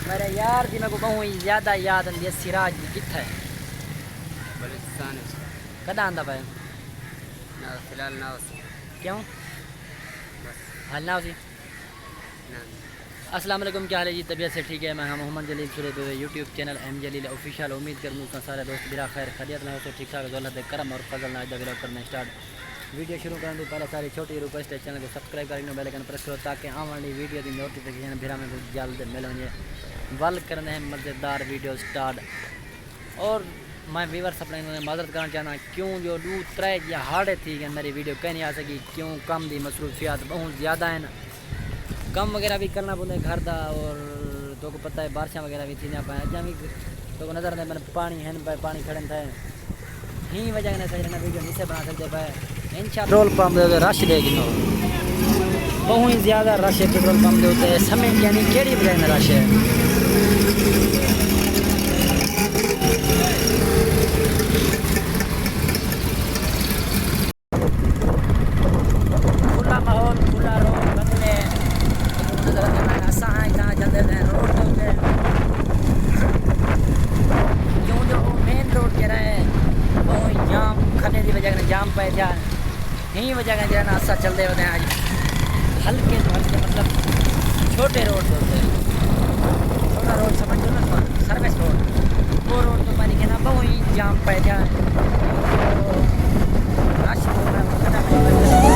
मेरे यार जी मेरे को बहुत ही ज़्यादा याद आती है सिराज जी कितना है बलूचिस्तान कदा आंदा पाए ना फिलहाल ना उसी क्यों बस हाल ना उसी ना अस्सलाम वालेकुम क्या हाल है जी तबीयत से ठीक है मैं मोहम्मद जलील सूरत यूट्यूब चैनल एम जलील ऑफिशियल उम्मीद करूँ सारे दोस्त बिरा खैर खैरियत में हो तो ठीक ठाक दौलत करम और फजल नाज ब्लॉग करना स्टार्ट वीडियो शुरू करने से पहले सारी छोटी रिक्वेस्ट है चैनल को सब्सक्राइब करके बेल आइकन प्रेस करो ताकि आने वाली वीडियो की नोटिफिकेशन बिरा में बहुत जल्द मिल वजे वल करने हैं मज़ेदार वीडियो स्टार्ट और मैं व्यूअर्स अपने मदद करना चाहना क्यों जो दू त्रै या हार्ड थी कि मेरी वीडियो कहीं नहीं आ सकी क्यों कम की मसरूफियात बहुत ज़्यादा है कम वगैरह भी करना पड़ता है घर का और तो को पता है बारिशा वगैरह भी थी ना पाए अजा भी तो नज़र आते मैंने पानी है पाए पानी खड़े थे ही वजह से सही वीडियो नहीं से बना सकते पाए पेट्रोल पंप रश दे बहुत ही ज़्यादा रश है पेट्रोल पंप के उत्ते समय यानी केड़ी वजह से रश है खुला माहौल खुला रोड बंगले रोड क्यों जो मेन रोड कह रहा है वो जाम खने की वजह से जाम पे थे यही वजह से जो असा चलते होते हैं अज हल्के तो हल्के मतलब छोटे रोड होते हैं छोटा रोड समझो ना सर्विस रोड वो रोड तो मैंने कहना बहुत ही जाम पे थे रश